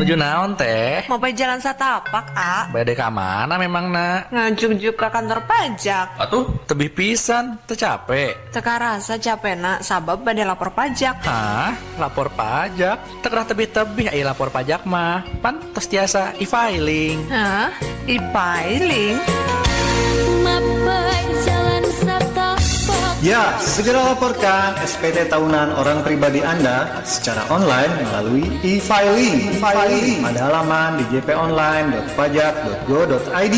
Nuju naon teh? Mau bae jalan satapak, A. Bade ka mana memang nak? Ngajuk-juk ke kantor pajak. Atuh, tebih pisan, teu capek. Teka rasa capena, sabab bade lapor pajak. Hah? Lapor pajak? Tekerah tebih-tebih aya lapor pajak mah. Pan tos tiasa e-filing. Hah? E-filing? Ya, segera laporkan SPT tahunan orang pribadi Anda secara online melalui e-filing pada halaman djponline.pajak.go.id.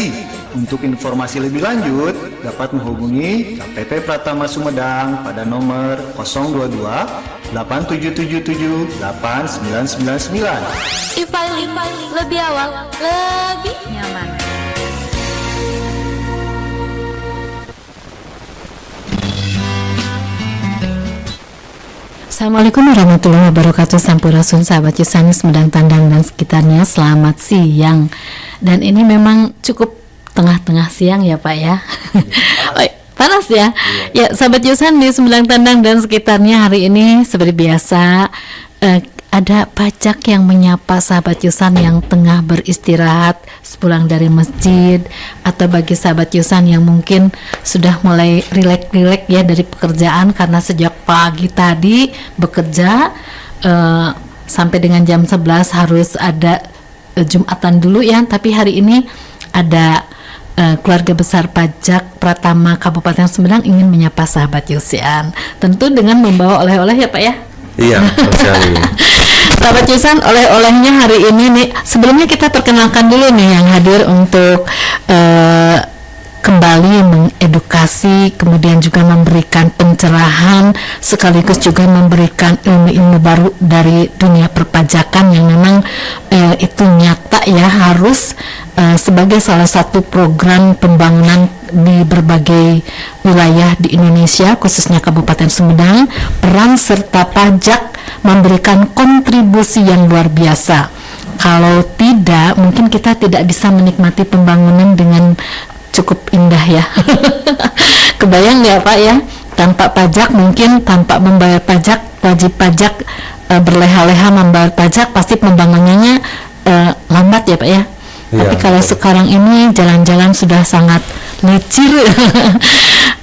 Untuk informasi lebih lanjut, dapat menghubungi KPP Pratama Sumedang pada nomor 022 8777 8999. E-filing lebih awal, lebih nyaman. Assalamualaikum warahmatullahi wabarakatuh. Sampurasun sahabat Yusani Sumedang Tandang dan sekitarnya, selamat siang. Dan ini memang cukup tengah-tengah siang ya Pak ya. Panas ya. Ya sahabat Yusan di Sumedang Tandang dan sekitarnya, hari ini seperti biasa ada pajak yang menyapa sahabat Yusan yang tengah beristirahat sepulang dari masjid, atau bagi sahabat Yusan yang mungkin sudah mulai rileks-rileks ya dari pekerjaan karena sejak pagi tadi bekerja sampai dengan jam 11 harus ada Jumatan dulu ya. Tapi hari ini ada keluarga besar pajak Pratama Kabupaten Sumedang ingin menyapa sahabat Yusan, tentu dengan membawa oleh-oleh ya Pak ya. Iya, sekali. Sahabat Yusan, oleh-olehnya hari ini nih, sebelumnya kita perkenalkan dulu nih yang hadir untuk kembali mengedukasi, kemudian juga memberikan pencerahan, sekaligus juga memberikan ilmu-ilmu baru dari dunia perpajakan yang memang itu nyata ya, harus sebagai salah satu program pembangunan di berbagai wilayah di Indonesia, khususnya Kabupaten Sumedang. Peran serta pajak memberikan kontribusi yang luar biasa. Kalau tidak, mungkin kita tidak bisa menikmati pembangunan dengan cukup indah ya. Kebayang nggak Pak ya, tanpa pajak, mungkin tanpa membayar pajak, wajib pajak berleha-leha membayar pajak, pasti pembangunannya lambat ya Pak ya. Tapi kalau sekarang ini jalan-jalan sudah sangat licin.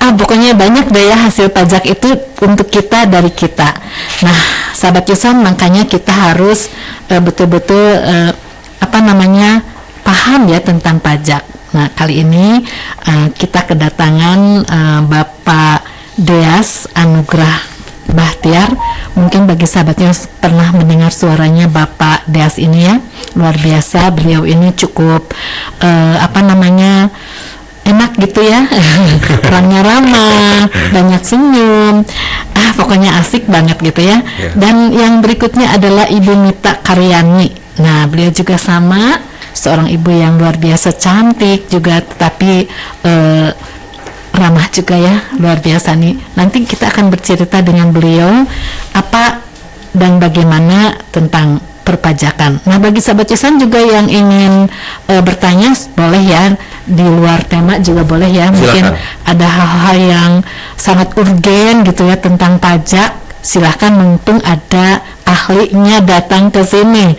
Pokoknya banyak deh ya hasil pajak itu untuk kita, dari kita. Nah sahabat Yusan, makanya kita harus betul-betul paham ya tentang pajak. Nah kali ini kita kedatangan Bapak Deas Anugrah Bahtiar. Mungkin bagi sahabatnya pernah mendengar suaranya Bapak Deas ini ya, luar biasa. Beliau ini cukup enak gitu ya. Orangnya ramah, banyak senyum, pokoknya asik banget gitu ya. Dan yang berikutnya adalah Ibu Mita Karyani. Nah beliau juga sama, seorang ibu yang luar biasa cantik juga, tetapi ramah juga ya, luar biasa nih. Nanti kita akan bercerita dengan beliau apa dan bagaimana tentang perpajakan. Nah bagi sahabat Yusan juga yang ingin bertanya, boleh ya, di luar tema juga boleh ya. Mungkin ada hal-hal yang sangat urgen gitu ya tentang pajak, silahkan, mumpung ada ahlinya datang ke sini.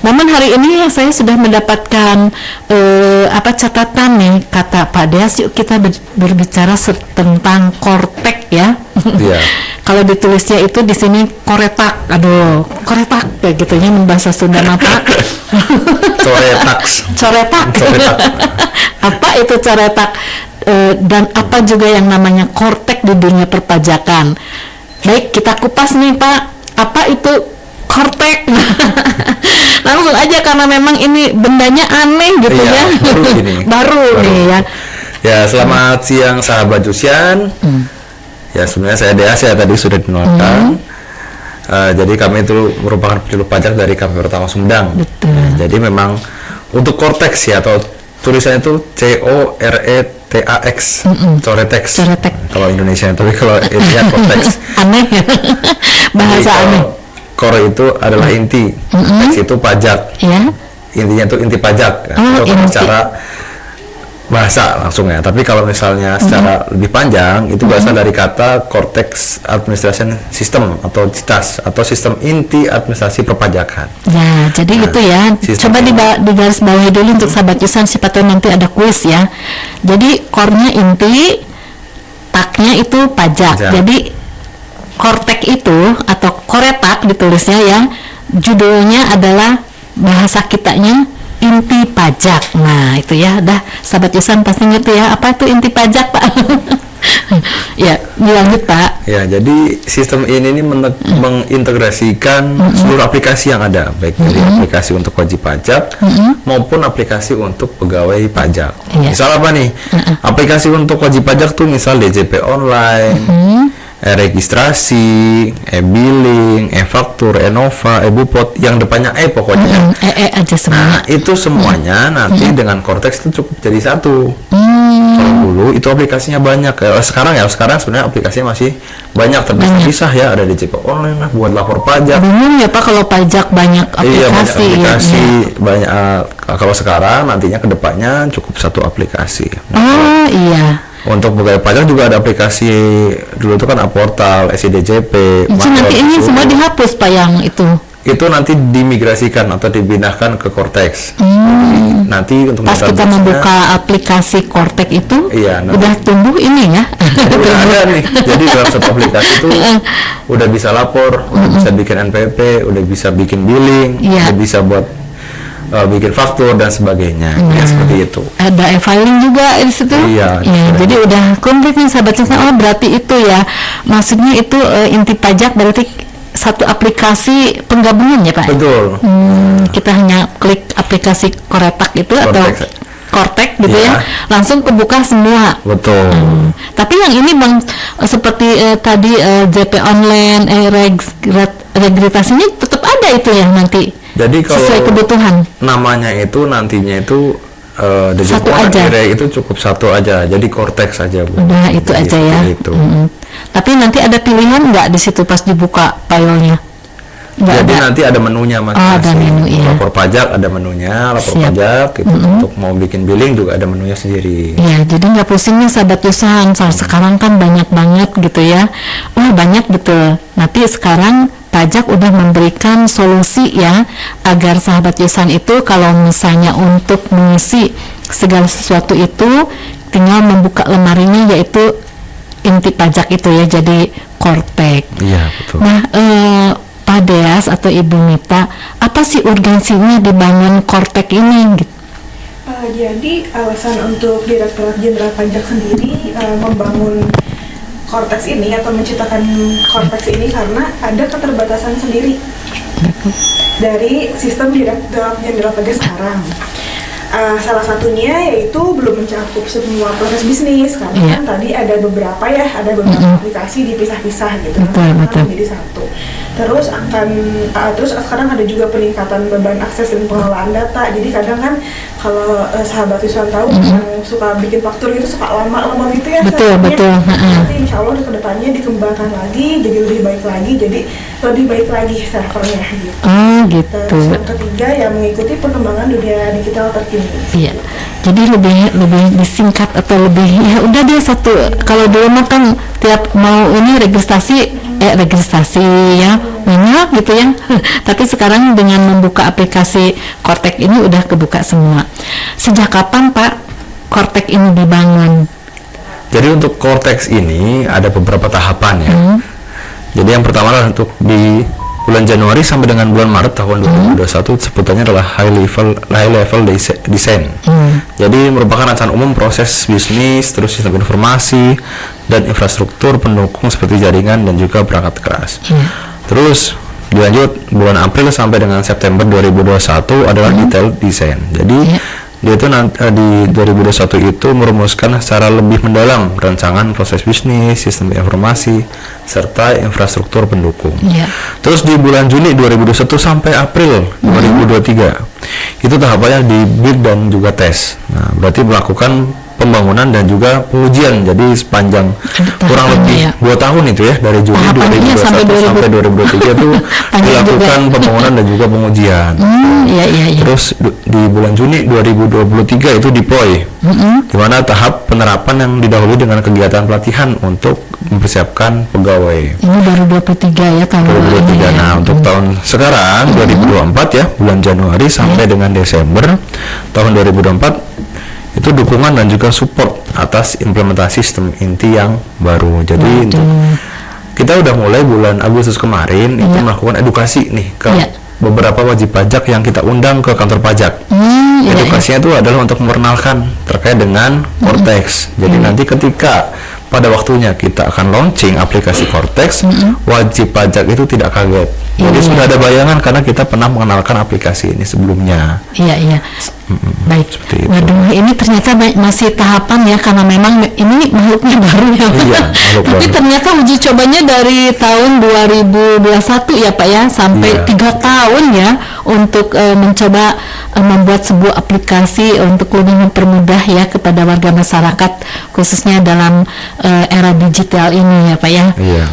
Namun hari ini saya sudah mendapatkan catatan nih, kata Pak Deas, yuk kita berbicara tentang kortek ya. Yeah. Kalau ditulisnya itu di sini koretak, koretak kayak gitunya bahasa Sunda apa? Coretak. Apa itu coretak? Dan apa juga yang namanya kortek di dunia perpajakan? Baik, kita kupas nih Pak, apa itu kortek? Langsung aja, karena memang ini bendanya aneh gitu ya. Baru nih ya. Ya, selamat siang sahabat Yusan. Ya, sebenarnya saya Deas ya, tadi sudah dikenalkan. Jadi kami itu merupakan penjuru pajak dari KPP Pratama Sumedang. Jadi memang untuk kortex ya, atau tulisannya itu CORETAX, coretex kalau Indonesia, tapi kalau India kortex. Aneh. Bahasa aneh. Core itu adalah inti, teks itu pajak. Intinya itu inti pajak. Itu cara bahasa langsung ya. Tapi kalau misalnya secara lebih panjang itu berasal dari kata Cortex Administration System atau CITAS atau Sistem Inti Administrasi Perpajakan. Ya, jadi gitu ya. sistem Coba ini. di garis bawahi dulu untuk sahabat Yusan, siapa tahu nanti ada kuis ya. Jadi core-nya inti, taknya itu pajak. Pajak. Jadi kortek itu atau koretak ditulisnya ya, judulnya adalah bahasa kitanya inti pajak. Nah itu ya, dah sahabat Yusan pasti ngerti ya, apa itu inti pajak Pak? Ya, dilanjut Pak. Ya, jadi sistem ini mengintegrasikan seluruh aplikasi yang ada, baik dari aplikasi untuk wajib pajak maupun aplikasi untuk pegawai pajak. Iya. Misal apa nih? Aplikasi untuk wajib pajak tuh misal DJP online, e-registrasi, e-billing, e-faktur, e-nova, e-bupot, yang depannya pokoknya. Aja semuanya. Nah, itu semuanya nanti dengan Cortex itu cukup jadi satu. Kalau dulu itu aplikasinya banyak. Sekarang sebenarnya aplikasinya masih banyak terpisah-pisah ya. Ada DJP online lah buat lapor pajak. Bingung ya Pak kalau pajak banyak aplikasi. Iya, banyak aplikasi, ya. banyak. Kalau sekarang nantinya kedepannya cukup satu aplikasi. Oh iya. Untuk pegawai pajak juga ada aplikasi dulu itu kan Aportal, SIDJP. Jadi nanti ini semua dihapus Pak yang itu. Itu nanti dimigrasikan atau dipindahkan ke Cortex. Jadi nanti untuk Pas kita database-nya membuka aplikasi Cortex itu, Iya, nah. udah tumbuh ini ya. udah ada nih. Jadi dalam satu aplikasi itu udah bisa lapor, udah bisa bikin NPP, udah bisa bikin billing, Iya. udah bisa buat bikin faktur dan sebagainya. Ya seperti itu. Ada e-filing juga di situ. Iya, Ya, ada. jadi udah komplit nih sahabat Yusan. Oh berarti itu ya, maksudnya itu inti pajak berarti satu aplikasi penggabungan ya Pak? Betul. Kita hanya klik aplikasi Koretak itu atau Cortex. Kortek gitu Iya. ya, langsung kebuka semua. Betul. Tapi yang ini Bang seperti tadi JP online, registrasinya tetap ada itu ya nanti. Jadi kalau sesuai kebutuhan. namanya itu nantinya itu Satu aja. itu cukup satu aja. Jadi Cortex aja, Bu. Udah itu Jadi aja ya. seperti itu. Tapi nanti ada pilihan nggak di situ pas dibuka filenya? Nggak Jadi ada. nanti ada menunya Mas. Oh, ada menu, iya. Lapor pajak ada menunya, lapor Siap. pajak gitu. Untuk mau bikin billing juga ada menunya sendiri. Ya, jadi nggak pusingnya sahabat Yusan. Sekarang kan banyak banget gitu ya. Wah banyak gitu. Nanti sekarang pajak udah memberikan solusi ya agar sahabat Yusan itu kalau misalnya untuk mengisi segala sesuatu itu tinggal membuka lemarinya yaitu inti pajak itu ya, jadi Cortex. Iya, betul. Nah, Pak Deas atau Ibu Mita, apa sih urgensinya dibangun Cortex ini? Gitu? Jadi alasan untuk Direktorat Jenderal Pajak sendiri membangun Cortex ini atau menciptakan Cortex ini karena ada keterbatasan sendiri dari sistem Direktorat Jenderal Pajak sekarang. Salah satunya yaitu belum mencakup semua proses bisnis karena Iya. kan tadi ada beberapa aplikasi dipisah-pisah gitu, Betul, betul. menjadi satu. Terus sekarang ada juga peningkatan beban akses dan pengelolaan data. Jadi kadang kan kalau sahabat Yusan tahu yang suka bikin faktur itu suka lama gitu ya. Betul, servernya. betul. Nanti insya Allah ke depannya dikembangkan lagi, jadi lebih baik lagi, jadi lebih baik lagi servernya gitu. Oh gitu. Terus yang ketiga yang mengikuti perkembangan dunia digital terkini. Iya. Jadi lebih disingkat atau lebih ya udah deh satu. Kalau dulu mah kan tiap mau ini registrasi ya banyak gitu ya. Tapi sekarang dengan membuka aplikasi Cortex ini udah kebuka semua. Sejak kapan Pak Cortex ini dibangun? Jadi untuk Cortex ini ada beberapa tahapan ya. Jadi yang pertama adalah untuk di bulan Januari sampai dengan bulan Maret tahun 2021 sebutannya adalah high level design. Jadi merupakan rancangan umum proses bisnis, terus sistem informasi dan infrastruktur pendukung seperti jaringan dan juga perangkat keras. Terus dilanjut bulan April sampai dengan September 2021 adalah detail design. Jadi dia itu di 2021 itu merumuskan secara lebih mendalam rancangan proses bisnis, sistem informasi, serta infrastruktur pendukung. Iya. Terus di bulan Juni 2021 sampai April 2023 itu tahapannya di bid dan juga tes. Nah, berarti melakukan pembangunan dan juga pengujian. Jadi sepanjang kurang lebih 2 tahun itu ya, dari Juli Tahapannya 2021 sampai 2023 itu dilakukan pembangunan dan juga pengujian. Iya. Terus di bulan Juni 2023 itu deploy, di mana tahap penerapan yang didahului dengan kegiatan pelatihan untuk mempersiapkan pegawai. Ini baru 23 ya tahun 2023. ini ya. Nah, untuk tahun sekarang 2024 ya, bulan Januari sampai dengan Desember tahun 2024 itu dukungan dan juga support atas implementasi sistem inti yang baru. Jadi untuk kita udah mulai bulan Agustus kemarin itu melakukan edukasi nih ke beberapa wajib pajak yang kita undang ke kantor pajak. Edukasinya itu adalah untuk memperkenalkan terkait dengan Cortex. Jadi nanti ketika pada waktunya kita akan launching aplikasi Cortex, wajib pajak itu tidak kaget. Jadi sudah ada bayangan karena kita pernah mengenalkan aplikasi ini sebelumnya. Iya. Baik. Seperti itu. Waduh, ini ternyata masih tahapan ya, karena memang ini makhluknya baru ya. Iya, makhluk Tapi baru. ternyata uji cobanya dari tahun 2021 ya Pak ya, sampai 3 tahun ya untuk mencoba membuat sebuah aplikasi untuk lebih mempermudah ya kepada warga masyarakat, khususnya dalam era digital ini ya Pak ya. Iya.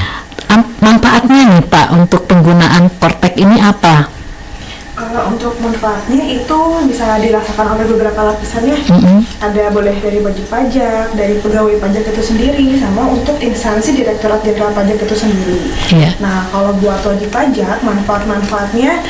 Manfaatnya nih Pak untuk penggunaan Cortex ini apa? Untuk manfaatnya itu bisa dirasakan oleh beberapa lapisannya. Ada boleh dari wajib pajak, dari pegawai pajak itu sendiri, sama untuk instansi Direktorat Jenderal Pajak itu sendiri. Nah, kalau buat wajib pajak, manfaat-manfaatnya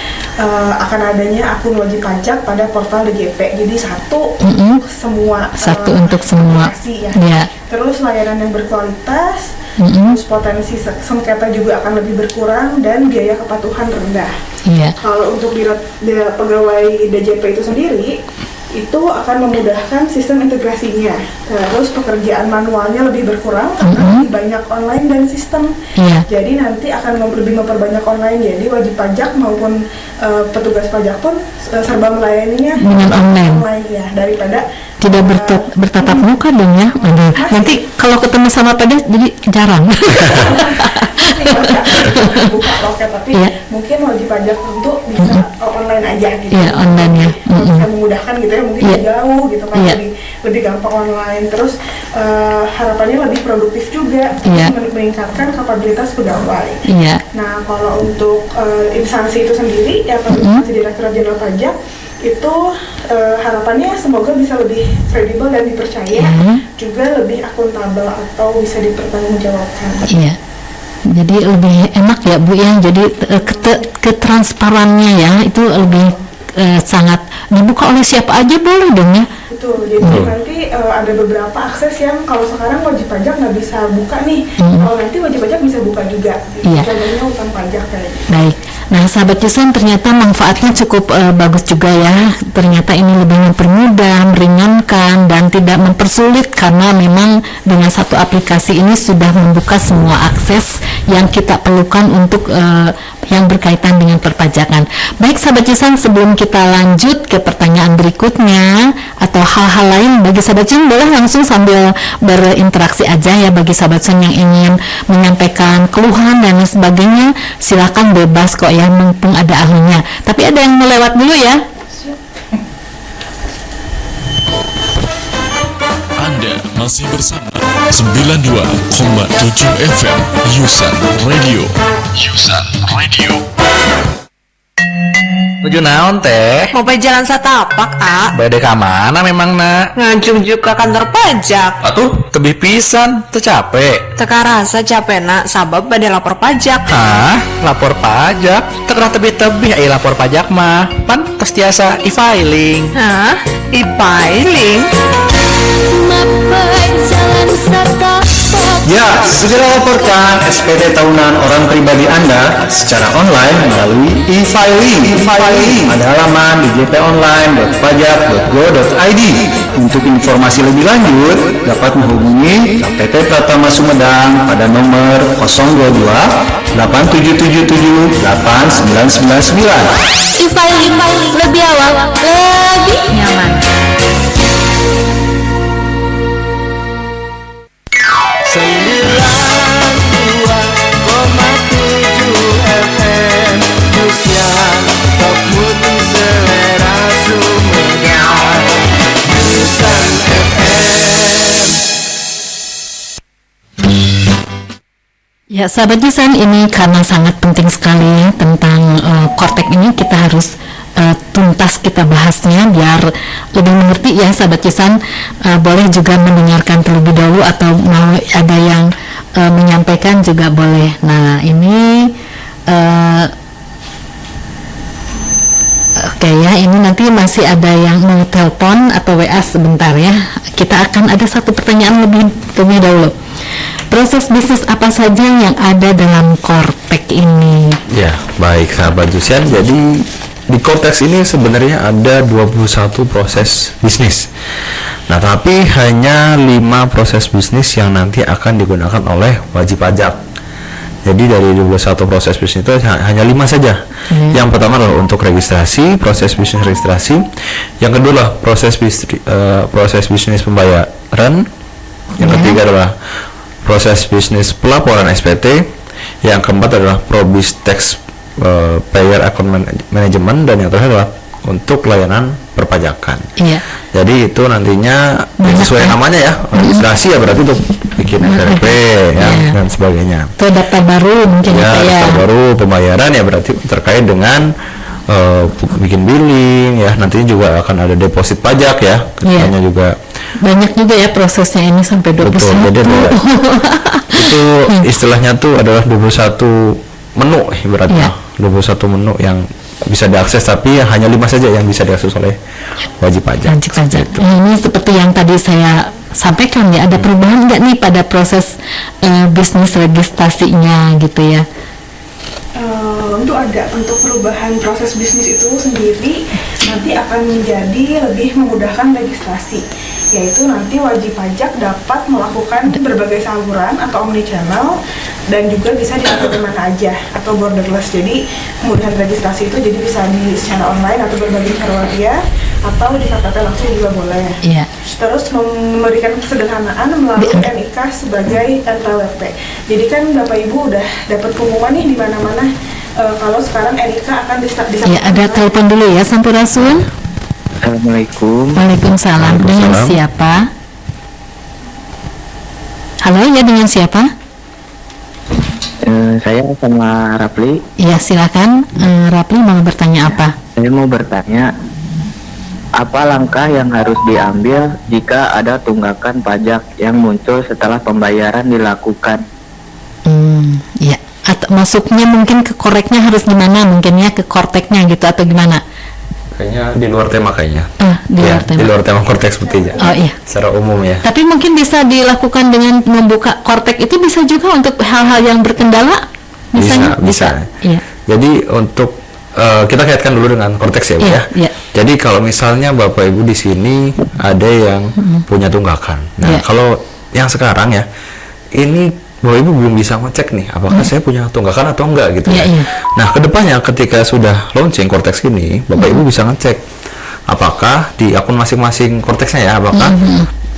akan adanya akun wajib pajak pada portal DJP. Jadi satu untuk semua. Untuk semua. Aplikasi, ya. Ya. Terus layanan yang berkualitas. Terus potensi sengketa juga akan lebih berkurang dan biaya kepatuhan rendah. Iya. Kalau untuk pegawai DJP itu sendiri, itu akan memudahkan sistem integrasinya. Terus pekerjaan manualnya lebih berkurang karena lebih banyak online dan sistem. Jadi nanti akan lebih memperbanyak online. Jadi wajib pajak maupun petugas pajak pun serba melayaninya dengan online ya, daripada tidak bertatap muka dong ya. Nanti kalau ketemu sama pedas jadi jarang. buka loket, tapi mungkin wajib pajak untuk bisa online aja gitu. Iya, online ya. Bisa memudahkan gitu ya, mungkin jauh gitu kan, lebih gampang online. Terus harapannya lebih produktif juga, meningkatkan kapabilitas pegawai. Nah, kalau untuk instansi itu sendiri atau instansi Direktorat Jenderal Pajak itu harapannya semoga bisa lebih kredibel dan dipercaya, juga lebih akuntabel atau bisa dipertanggungjawabkan. Iya. Jadi lebih enak ya Bu ya. Jadi ketransparannya ya itu lebih sangat dibuka oleh siapa aja boleh dong ya. Betul. Jadi nanti ada beberapa akses yang kalau sekarang wajib pajak nggak bisa buka nih. Kalau nanti wajib pajak bisa buka juga. Contohnya utang pajak kayak. Baik. Nah, sahabat Yusan, ternyata manfaatnya cukup bagus juga ya. Ternyata ini lebih mempermudah, meringankan, dan tidak mempersulit karena memang dengan satu aplikasi ini sudah membuka semua akses yang kita perlukan untuk yang berkaitan dengan perpajakan. Baik, sahabat Yusan, sebelum kita lanjut ke pertanyaan berikutnya atau hal-hal lain, bagi sahabat Yusan boleh langsung sambil berinteraksi aja ya. Bagi sahabat Yusan yang ingin menyampaikan keluhan dan lain sebagainya, silakan bebas kok ya, mumpung ada ahlinya. Tapi ada yang melewat dulu ya. Anda masih bersama 92,7 FM Yusan Radio. Yusan Radio. Tujuh naon teh? Mau jalan satapak, A? Bade ka mana memang na? Ngajung ke kantor pajak. Atuh, tebih pisan, teu capek. Teka rasa capena, sabab bade lapor pajak. Hah? Lapor pajak? Teu tebih-tebih aya lapor pajak mah. Pan tos tiasa e-filing. Hah? E-filing? Ya, segera laporkan SPT tahunan orang pribadi Anda secara online melalui e-filing. Pada halaman djponline.pajak.go.id. Untuk informasi lebih lanjut, dapat menghubungi KPP Pratama Sumedang pada nomor 022 8777 8999. E-filing lebih awal, lebih nyaman. Selera Sumedang Yusan FM. Ya, sahabat Jusan, ini karena sangat penting sekali ya tentang kortek ini, kita harus tuntas kita bahasnya biar lebih mengerti ya sahabat Jusan. Boleh juga mendengarkan terlebih dahulu atau mau ada yang menyampaikan juga boleh. Nah, ini oke ya, ini nanti masih ada yang mau telepon atau WA sebentar ya. Kita akan ada satu pertanyaan lebih dahulu. Proses bisnis apa saja yang ada dalam Kortek ini? Ya, baik sahabat Jusian. Jadi di Kortex ini sebenarnya ada 21 proses bisnis. Nah, tapi hanya 5 proses bisnis yang nanti akan digunakan oleh wajib pajak. Jadi dari 21 proses bisnis itu hanya 5 saja. Yang pertama adalah untuk registrasi, proses bisnis registrasi. Yang kedua adalah proses bisnis pembayaran. Yang ketiga adalah proses bisnis pelaporan SPT. Yang keempat adalah probis tax payer account management, dan yang terakhir adalah untuk layanan perpajakan. Iya. Jadi itu nantinya sesuai namanya ya, registrasi ya berarti untuk bikin SPT ya dan sebagainya. Itu daftar baru mungkin Ya, ya. daftar baru, pembayaran ya berarti terkait dengan bikin billing ya. Nantinya juga akan ada deposit pajak ya. Kedepannya juga banyak juga ya prosesnya ini sampai 21. betul. Jadi itu istilahnya tuh adalah 21 menu ibaratnya. 21 menu yang bisa diakses, tapi hanya 5 saja yang bisa diakses oleh wajib pajak. Wajib pajak. Ini seperti yang tadi saya sampaikan ya, ada perubahan nggak nih pada proses bisnis registrasinya gitu ya? Untuk perubahan proses bisnis itu sendiri nanti akan menjadi lebih memudahkan registrasi, yaitu nanti wajib pajak dapat melakukan berbagai saluran atau omnichannel dan juga bisa dilakukan di mana aja atau borderless. Jadi kemudahan registrasi itu jadi bisa secara online atau berbagai cara via atau di KTP langsung juga boleh. Iya. Terus memberikan kesederhanaan melalui NIK sebagai NPWP. Jadi kan Bapak Ibu udah dapat pengumuman nih di mana-mana kalau sekarang NIK akan disambungkan. Ya, ada telepon dulu ya, Sampurasun. Assalamualaikum. Waalaikumsalam. Dengan siapa? Halo, ya, dengan siapa? Saya sama Rapli. Iya, silakan. Rapli mau bertanya apa? Saya mau bertanya, apa langkah yang harus diambil jika ada tunggakan pajak yang muncul setelah pembayaran dilakukan? Ya. Atau masuknya mungkin ke koreknya harus gimana? Mungkin ya ke korteknya gitu atau gimana? Kayaknya di luar tema kayaknya. Di luar tema Kortex sepertinya. Oh iya. Secara umum ya. Tapi mungkin bisa dilakukan dengan membuka kortek itu bisa juga untuk hal-hal yang berkendala. Misalnya, bisa. Iya. Jadi untuk kita kaitkan dulu dengan Kortex ya, Bu ya. Iya. Jadi kalau misalnya Bapak Ibu di sini ada yang punya tunggakan. Nah, kalau yang sekarang ya, ini Bapak Ibu belum bisa ngecek nih apakah saya punya tunggakan atau enggak gitu ya. Nah, kedepannya ketika sudah launching Kortex ini, Bapak Ibu bisa ngecek apakah di akun masing-masing Korteksnya ya, apakah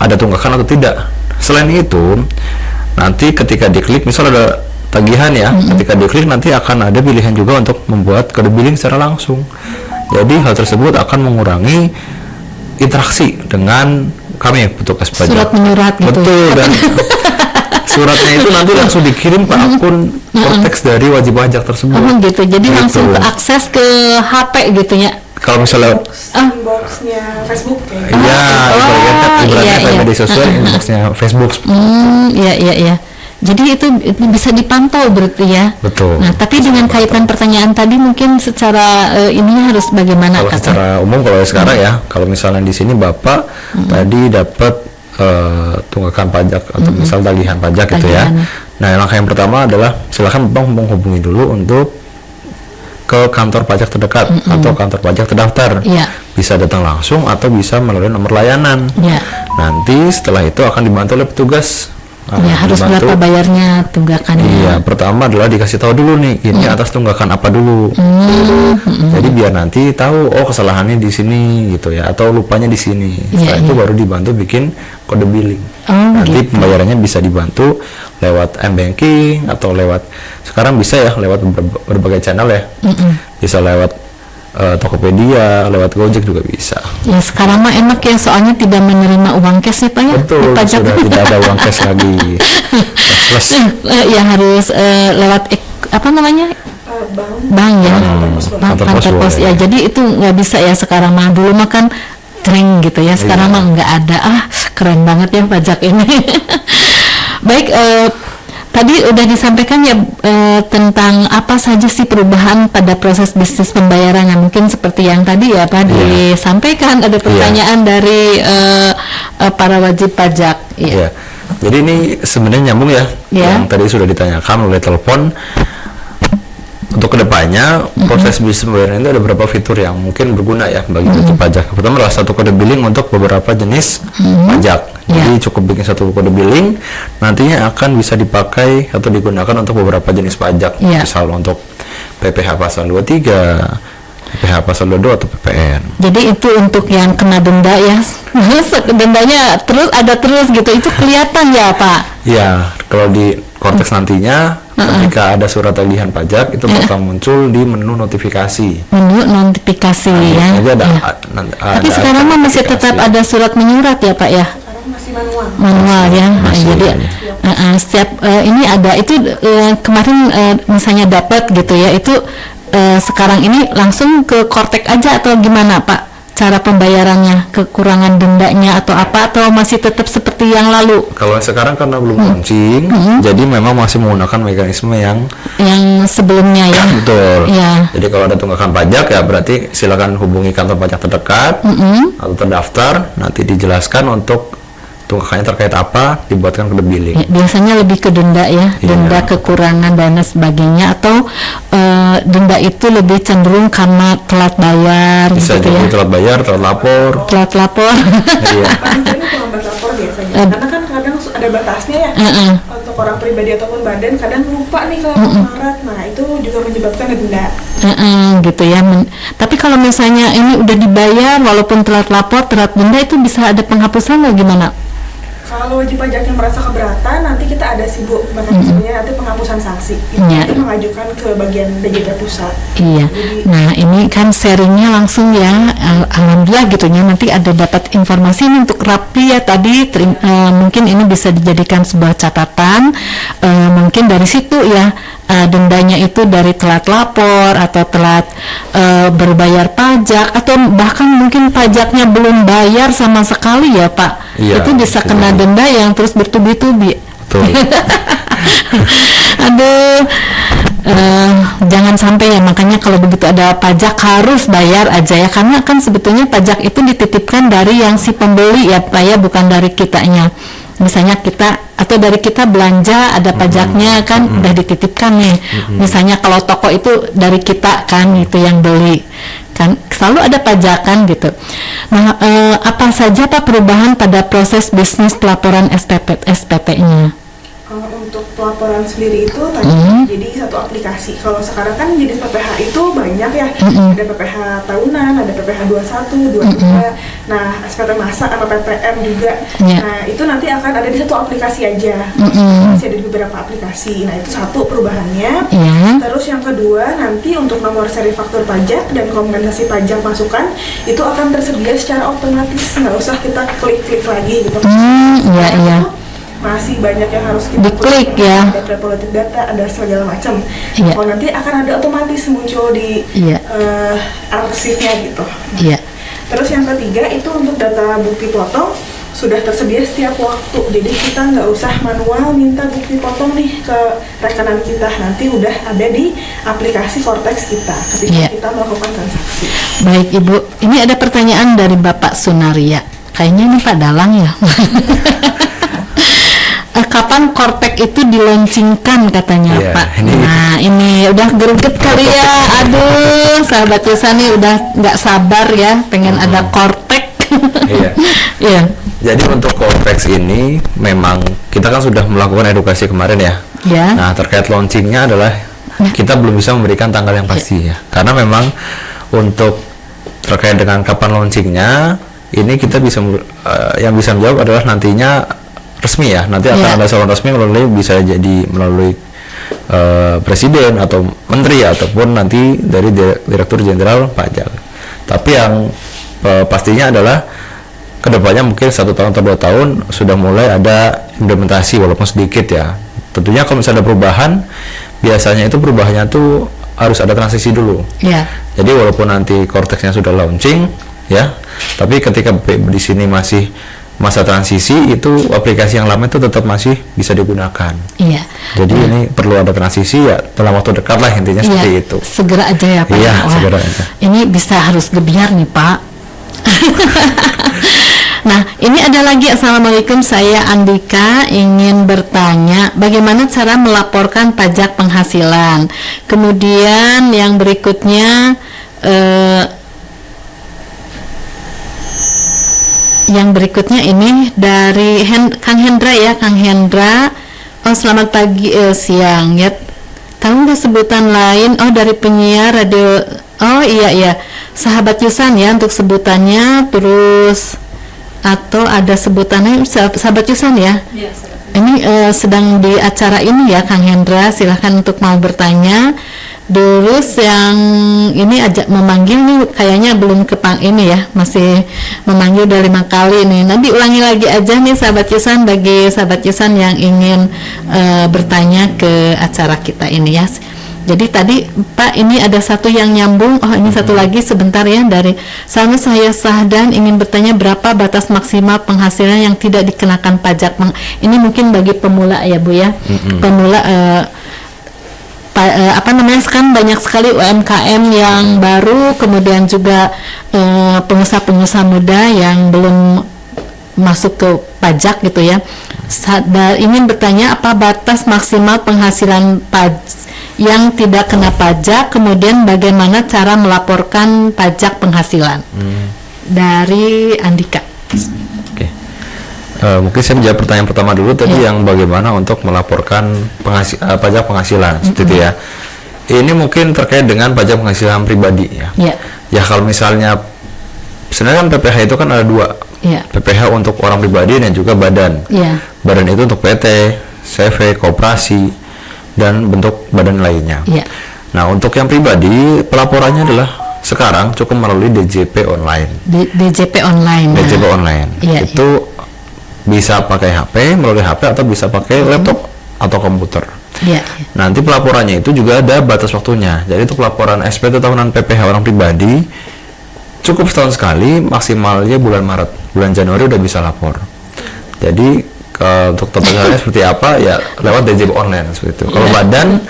ada tunggakan atau tidak. Selain itu, nanti ketika diklik, misal ada tagihan ya, ketika diklik nanti akan ada pilihan juga untuk membuat kode billing secara langsung. Jadi hal tersebut akan mengurangi interaksi dengan kami petugas pajak. Surat menyurat gitu. Betul, dan suratnya itu nanti langsung dikirim ke akun Kortex dari wajib pajak tersebut. Oh gitu, jadi Gitu. langsung ke akses ke HP gitu ya. Kalau misalnya Inboxnya Facebook kayak gitu. iya, ibaratnya kayak iya. media sosial, inboxnya Facebook. Iya. Jadi itu bisa dipantau berarti ya. Betul. Nah, tapi dengan kaitan pertanyaan tadi mungkin secara ininya harus bagaimana Kalau secara umum kalau sekarang ya, kalau misalnya di sini Bapak tadi dapat tunggakan pajak atau misal tagihan pajak gitu ya. Nah, langkah yang pertama adalah silakan Bapak menghubungi dulu untuk ke kantor pajak terdekat atau kantor pajak terdaftar. Bisa datang langsung atau bisa melalui nomor layanan. Nanti setelah itu akan dibantu oleh petugas. Harus berapa bayarnya tunggakannya? Iya, pertama adalah dikasih tahu dulu nih, ini atas tunggakan apa dulu. Jadi biar nanti tahu, oh kesalahannya di sini gitu ya, atau lupanya di sini. Setelah itu baru dibantu bikin kode billing. Nanti pembayarannya bisa dibantu lewat m-banking atau lewat, sekarang bisa ya lewat berbagai channel ya. Bisa lewat Tokopedia, lewat Gojek juga bisa. Ya sekarang mah enak ya, soalnya tidak menerima uang cash ya Pak ya. Betul, Pajak. sudah tidak ada uang cash lagi. Plus Ya harus lewat apa namanya? Bank ya. Kantor pos Kantor pos ya. boleh. Jadi itu nggak bisa ya sekarang mah. Dulu mah kan cering gitu ya. Sekarang mah nggak ada. Keren banget ya pajak ini. Baik, tadi udah disampaikan ya tentang apa saja sih perubahan pada proses bisnis pembayarannya. Mungkin seperti yang tadi ya Pak disampaikan, ada pertanyaan dari para wajib pajak. Iya. Jadi ini sebenarnya nyambung ya, Iya. yang tadi sudah ditanyakan oleh telepon. Untuk kedepannya proses bisnis pembayaran itu ada beberapa fitur yang mungkin berguna ya bagi wajib pajak. Pertama adalah satu kode billing untuk beberapa jenis pajak. Jadi cukup bikin satu kode billing, nantinya akan bisa dipakai atau digunakan untuk beberapa jenis pajak. Misal untuk PPh pasal 23, PPh pasal 22 atau PPN. Jadi itu untuk yang kena denda ya. Dendanya ada terus gitu. Itu kelihatan ya Pak. Ya, kalau di Cortex nantinya ketika ada surat tagihan pajak itu bakal muncul di menu notifikasi. Menu notifikasi ya. Jadi ada, Tapi sekarang mah masih tetap ada surat menyurat ya Pak ya. Sekarang masih manual. Manual ya. Jadi setiap ini ada itu kemarin misalnya dapat gitu ya, itu sekarang ini langsung ke Cortex aja atau gimana Pak? Cara pembayarannya, kekurangan dendanya atau apa, atau masih tetap seperti yang lalu? Kalau sekarang karena belum launching, jadi memang masih menggunakan mekanisme yang sebelumnya ya. betul. Ya. Jadi kalau ada tunggakan pajak ya berarti silakan hubungi kantor pajak terdekat atau terdaftar, nanti dijelaskan untuk tunggakannya terkait apa, dibuatkan kode billing. Ya, biasanya lebih ke denda ya, denda kekurangan dana sebagainya, atau denda itu lebih cenderung karena telat bayar Bisa gitu jadi ya. telat bayar, telat lapor. Telat lapor. Iya. Ini terlambat lapor biasanya. Karena kan kadang ada batasnya ya. Untuk orang pribadi ataupun badan kadang lupa nih kalau Maret. Nah, itu juga menyebabkan denda. Gitu ya. Tapi kalau misalnya ini udah dibayar walaupun telat lapor, telat denda, itu bisa ada penghapusan atau gimana? Kalau wajib pajak yang merasa keberatan, nanti kita ada sibuk mekanismenya, nanti penghapusan sanksi. Itu mengajukan ke bagian DJP pusat. Iya. Nah ini kan sharingnya langsung ya, alhamdulillah gitu ya. Nanti ada dapat informasi ini untuk Rapi ya tadi. Mungkin ini bisa dijadikan sebuah catatan. Mungkin dari situ ya. Dendanya itu dari telat lapor atau telat berbayar pajak, atau bahkan mungkin pajaknya belum bayar sama sekali ya Pak. Iya, itu bisa kena denda yang terus bertubi-tubi. Betul. Aduh, jangan sampai ya, makanya kalau begitu ada pajak harus bayar aja ya, karena kan sebetulnya pajak itu dititipkan dari yang si pembeli ya Pak ya, bukan dari kitanya. Misalnya kita atau dari kita belanja ada pajaknya kan udah dititipkan nih. Misalnya kalau toko itu dari kita kan itu yang beli kan, selalu ada pajakan gitu. Nah, apa saja Pak perubahan pada proses bisnis pelaporan SPT-nya? Untuk pelaporan sendiri itu tadi jadi satu aplikasi. Kalau sekarang kan jenis PPh itu banyak ya. Ada PPh tahunan, ada PPh 21, 22. Nah, SPT masa atau PPM juga. Nah, itu nanti akan ada di satu aplikasi aja. Masih ada di beberapa aplikasi. Nah, itu satu perubahannya. Terus yang kedua, nanti untuk nomor seri faktur pajak dan kompensasi pajak masukan itu akan tersedia secara otomatis. Nggak usah kita klik-klik lagi gitu. Iya. Masih banyak yang harus kita diklik ya. Ada politik data, ada segala macam. Kalau nanti akan ada otomatis muncul di arsipnya gitu. Terus yang ketiga itu untuk data bukti potong sudah tersedia setiap waktu. Jadi kita nggak usah manual minta bukti potong nih ke rekanan kita. Nanti udah ada di aplikasi Cortex kita ketika kita melakukan transaksi. Baik Ibu, ini ada pertanyaan dari Bapak Sunaria. Kayaknya ini Pak Dalang ya. Kapan Cortex itu dilaunchingkan katanya Pak? Nah ini udah greget kali ya. Aduh, sahabat Yusa nih udah nggak sabar ya, pengen ada Cortex. Iya. Jadi untuk Cortex ini memang kita kan sudah melakukan edukasi kemarin ya. Nah terkait launchingnya adalah kita belum bisa memberikan tanggal yang pasti ya. Karena memang untuk terkait dengan kapan launchingnya ini kita bisa yang bisa menjawab adalah nantinya resmi ya. Nanti akan ada salon resmi melalui bisa jadi melalui presiden atau menteri ataupun nanti dari direktur jenderal pajak. Tapi yang pastinya adalah kedepannya mungkin 1 tahun atau 2 tahun sudah mulai ada implementasi walaupun sedikit ya. Tentunya kalau misalnya ada perubahan, biasanya itu perubahannya tuh harus ada transisi dulu. Ya. Jadi walaupun nanti Cortex-nya sudah launching ya, tapi ketika di sini masih masa transisi, itu aplikasi yang lama itu tetap masih bisa digunakan. Iya. Jadi ini perlu ada transisi ya dalam waktu dekat lah, intinya seperti itu. Segera aja ya Pak. Iya, Wah, segera aja. Ini bisa harus gebiar nih Pak. Nah, ini ada lagi. Assalamualaikum, saya Andika ingin bertanya bagaimana cara melaporkan pajak penghasilan. Kemudian yang berikutnya ini dari Kang Hendra ya, Kang Hendra. Oh, selamat pagi, siang ya. Tahu nggak sebutan lain? Oh, dari penyiar radio. Oh iya, sahabat Yusan ya untuk sebutannya. Terus atau ada sebutannya sahabat Yusan ya? Iya, ini sedang di acara ini ya Kang Hendra, silahkan untuk mau bertanya. Terus yang ini ajak memanggil nih kayaknya belum kepang ini ya, masih memanggil udah 5 kali nih. Nanti ulangi lagi aja nih sahabat Yusan, bagi sahabat Yusan yang ingin bertanya ke acara kita ini ya. Jadi tadi Pak ini ada satu yang nyambung. Oh ini satu lagi sebentar ya, dari sama saya Sahdan ingin bertanya berapa batas maksimal penghasilan yang tidak dikenakan pajak. Ini mungkin bagi pemula ya Bu ya. Pemula sekarang banyak sekali UMKM yang baru, kemudian juga pengusaha-pengusaha muda yang belum masuk ke pajak gitu ya. Ingin bertanya apa batas maksimal penghasilan yang tidak kena pajak, kemudian bagaimana cara melaporkan pajak penghasilan. Dari Andika. Oke. Mungkin saya menjawab pertanyaan pertama dulu tadi yang bagaimana untuk melaporkan pajak penghasilan seperti itu ya. Ini mungkin terkait dengan pajak penghasilan pribadi ya. Ya kalau misalnya sebenarnya kan PPh itu kan ada 2. PPh untuk orang pribadi dan juga badan. Badan itu untuk PT, CV, koperasi, dan bentuk badan lainnya. Nah untuk yang pribadi pelaporannya adalah sekarang cukup melalui DJP online. DJP online. DJP online. Itu bisa pakai HP, melalui HP atau bisa pakai laptop atau komputer. Nanti pelaporannya itu juga ada batas waktunya. Jadi untuk pelaporan SPT tahunan PPh orang pribadi cukup setahun sekali, maksimalnya bulan Maret, bulan Januari udah bisa lapor. Jadi untuk tata seperti apa ya lewat DJP online seperti itu. Kalau badan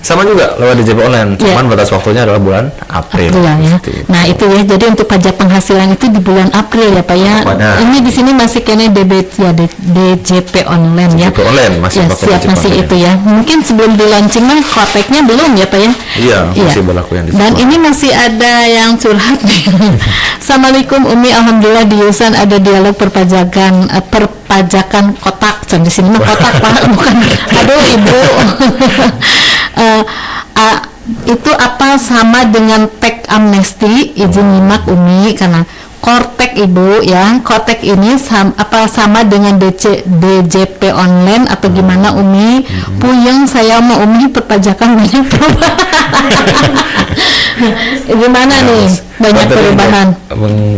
sama juga lewat DJP online, cuman batas waktunya adalah bulan April. Ya. Nah itu ya, jadi untuk pajak penghasilan itu di bulan April ya Pak ya. Ini di sini masih kena DJP online ya. DJP online masih siap masih online. Itu ya. Mungkin sebelum di launching mah Cortex-nya belum ya Pak ya. Iya, masih berlaku yang di Dan ini masih ada yang curhat nih. Assalamualaikum Umi, alhamdulillah di Yusan ada dialog perpajakan kotak. Di sini mah kotak Pak, bukan. Aduh Ibu. Itu apa sama dengan teks amnesti? Izin nyimak Umi, karena Cortex Ibu ya, Cortex ini sama dengan DJP online atau gimana Umi? Puyeng saya mau Umi, perpajakan banyak perubahan. Gimana nih banyak perubahan?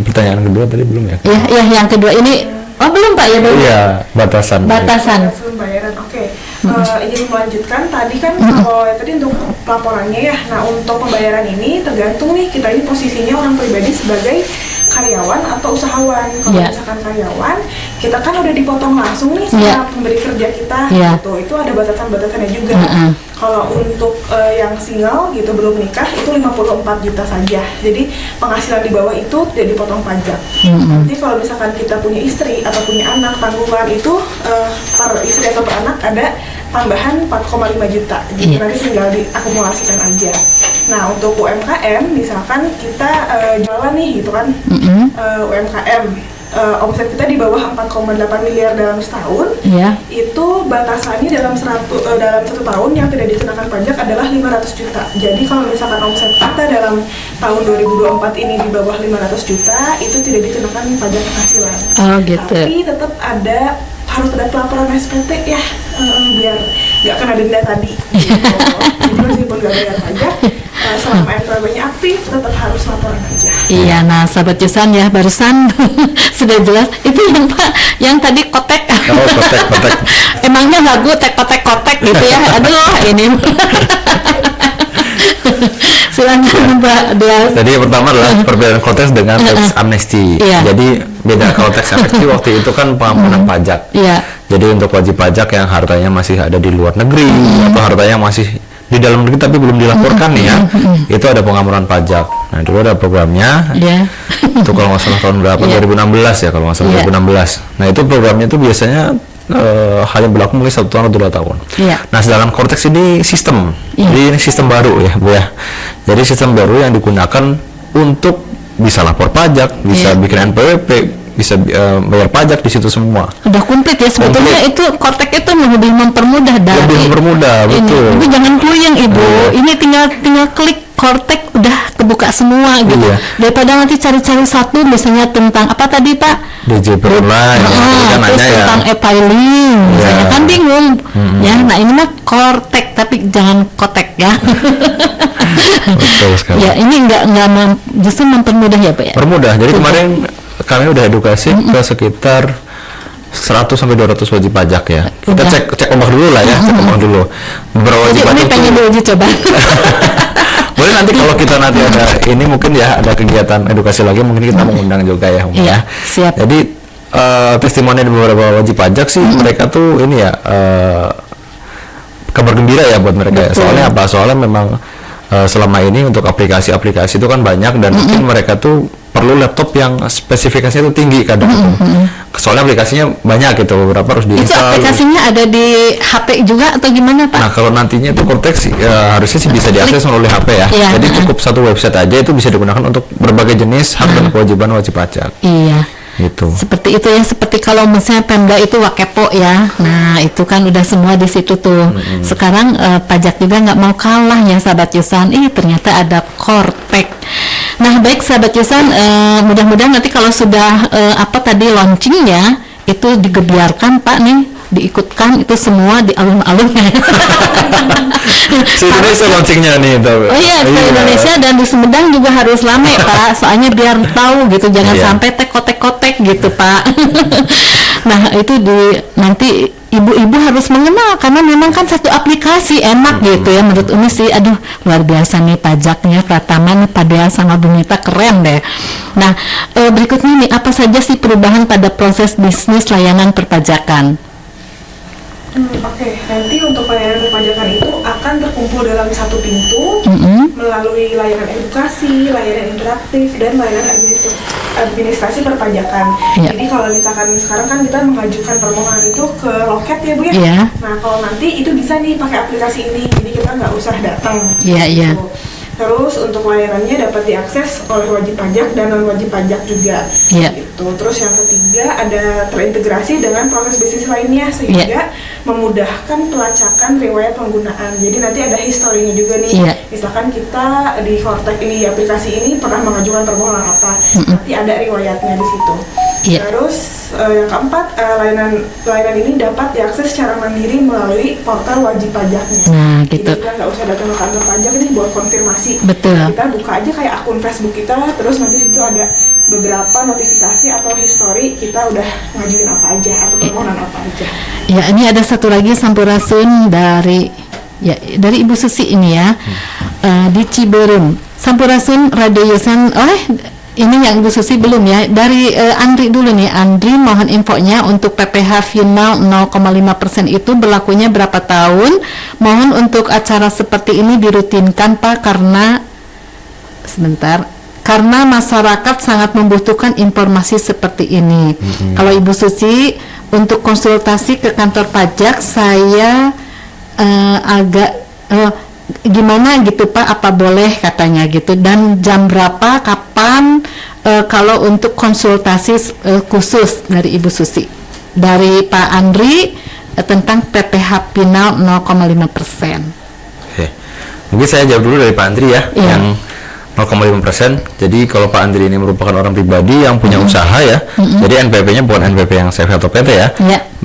Pertanyaan kedua tadi belum ya? Iya yang kedua ini. Oh belum Pak ya belum? Iya batasan. Pembayaran. Oke. Izin melanjutkan tadi kan kalau tadi untuk laporannya ya. Nah untuk pembayaran ini tergantung nih kita ini posisinya orang pribadi sebagai karyawan atau usahawan. Kalau misalkan karyawan, kita kan udah dipotong langsung nih sama pemberi kerja kita gitu. Itu ada batasan-batasannya juga. Kalau untuk yang single gitu belum nikah itu 54 juta saja. Jadi penghasilan di bawah itu tidak dipotong pajak. Nanti kalau misalkan kita punya istri atau punya anak, tanggungan itu per istri atau per anak ada tambahan 4,5 juta. Jadi nanti tinggal diakumulasikan aja. Nah untuk UMKM misalkan kita jualan nih gitu kan, UMKM omset kita di bawah 4,8 miliar dalam setahun, itu batasannya dalam satu tahun yang tidak dikenakan pajak adalah 500 juta. Jadi kalau misalkan omset kita dalam tahun 2024 ini di bawah 500 juta, itu tidak dikenakan pajak penghasilan. Gitu. Tapi tetap harus ada pelaporan SPT ya, biar nggak kena denda tadi. Gitu. Jadi meskipun nggak bayar pajak, selama NPWP-nya aktif tetap harus laporan aja. Iya, nah sahabat Yusan ya barusan sudah jelas itu yang Pak yang tadi kotek. Oh, kotek. Emangnya lagu kotek gitu ya? Aduh ini. Silakan Pak Dias. Jadi yang pertama adalah perbedaan konteks dengan tax amnesty. Iya. Jadi beda kalau tax amnesty waktu itu kan pengampunan pajak. Iya. Jadi untuk wajib pajak yang hartanya masih ada di luar negeri atau hartanya masih di dalam negeri tapi belum dilaporkan nih ya, itu ada pengampunan pajak. Nah dulu ada programnya. Iya. Itu kalau nggak salah tahun berapa? 2016 ya kalau nggak salah 2016. Nah itu programnya itu biasanya hanya berlaku mungkin 1 tahun atau 2 tahun. Iya. Nah sedangkan Cortex ini sistem, jadi ini sistem baru ya Bu ya. Jadi sistem baru yang digunakan untuk bisa lapor pajak, bisa bikin NPWP, bisa bayar pajak di situ semua. Udah komplit ya sebetulnya itu Cortex itu lebih mempermudah dari. Lebih mempermudah, betul. Ibu jangan puyeng Ibu. Ini tinggal klik Cortex udah kebuka semua gitu. Iya. Daripada nanti cari-cari satu misalnya tentang apa tadi Pak? DJP online, kan terus nanya ya. tentang e-filing, misalnya kan bingung. Ya, nah ini mah Cortex tapi jangan kotek ya. Betul sekali. Ya ini justru mempermudah ya Pak ya. Permudah. Jadi kemarin kami udah edukasi ke sekitar 100 sampai 200 wajib pajak ya. Kita cek ombak dulu lah ya, cek ombak dulu. Beberapa wajib Jadi pajak ini pengen diuji coba. boleh nanti kalau kita nanti ada ini mungkin ya ada kegiatan edukasi lagi mungkin kita mengundang juga ya Om ya. Siap. Jadi testimoni dari beberapa wajib pajak sih mereka tuh ini ya kabar gembira ya buat mereka. Betul. Soalnya apa? Soalnya memang selama ini untuk aplikasi-aplikasi itu kan banyak dan mungkin mereka tuh perlu laptop yang spesifikasinya itu tinggi kadang soalnya aplikasinya banyak gitu, beberapa harus Itu diinstal. aplikasinya ada di HP juga atau gimana Pak? Nah kalau nantinya itu Cortex harusnya sih bisa diakses melalui HP ya. Iya. Jadi cukup satu website aja itu bisa digunakan untuk berbagai jenis hak dan kewajiban wajib pajak. Iya. Gitu. Seperti itu ya, seperti kalau misalnya Pemda itu Wakepo ya. Nah, itu kan udah semua di situ tuh. Sekarang pajak juga nggak mau kalah ya sahabat Yusan. Ternyata ada Cortex. Nah, baik sahabat Yusan, mudah-mudahan nanti kalau sudah apa tadi launchingnya itu digebiarkan Pak nih, diikutkan itu semua di alun-alun. Se-Indonesia launchingnya nih itu. Oh iya, se-Indonesia dan di Sumedang juga harus rame Pak, soalnya biar tahu gitu, jangan sampai kotek-kotek gitu Pak. Nah itu nanti ibu-ibu harus mengenal karena memang kan satu aplikasi enak gitu ya menurut Umi sih. Aduh luar biasa nih pajaknya Pratama nih Padea sama Bumita keren deh. Nah berikutnya nih apa saja sih perubahan pada proses bisnis layanan perpajakan? Oke, nanti untuk layanan perpajakan itu akan terkumpul dalam satu pintu melalui layanan edukasi, layanan interaktif, dan layanan administrasi perpajakan. Jadi kalau misalkan sekarang kan kita mengajukan permohonan itu ke loket ya Bu ya. Nah kalau nanti itu bisa nih pakai aplikasi ini, jadi kita nggak usah datang. Iya. Terus untuk layanannya dapat diakses oleh wajib pajak dan non wajib pajak juga. Gitu. Terus yang ketiga ada terintegrasi dengan proses bisnis lainnya sehingga memudahkan pelacakan riwayat penggunaan. Jadi nanti ada historinya juga nih. Misalkan kita di Cortex ini, di aplikasi ini pernah mengajukan permohonan apa, nanti ada riwayatnya di situ. Terus yang keempat layanan ini dapat diakses secara mandiri melalui portal wajib pajaknya. Nah, gitu. Jadi kita nggak usah datang ke kantor pajak nih buat konfirmasi. Betul. Kita buka aja kayak akun Facebook kita, terus nanti situ ada beberapa notifikasi atau histori kita udah ngajuin apa aja atau permohonan apa aja. Ya ini ada satu lagi sampurasun dari Ibu Susi ini ya di Ciberem. Sampurasun Radio Yusan. Ini yang Ibu Susi belum ya. Dari Andri dulu nih. Andri mohon infonya untuk PPh final 0,5% itu berlakunya berapa tahun? Mohon untuk acara seperti ini dirutinkan Pak karena masyarakat sangat membutuhkan informasi seperti ini. Kalau Ibu Susi untuk konsultasi ke kantor pajak saya agak gimana gitu Pak, apa boleh katanya gitu, dan jam berapa, kapan kalau untuk konsultasi khusus dari Ibu Susi dari Pak Andri tentang PPh final 0,5%. Oke. Mungkin saya jawab dulu dari Pak Andri ya, yang 0,5%. Jadi kalau Pak Andri ini merupakan orang pribadi yang punya usaha ya, jadi NPP-nya bukan NPP yang CV atau PT ya.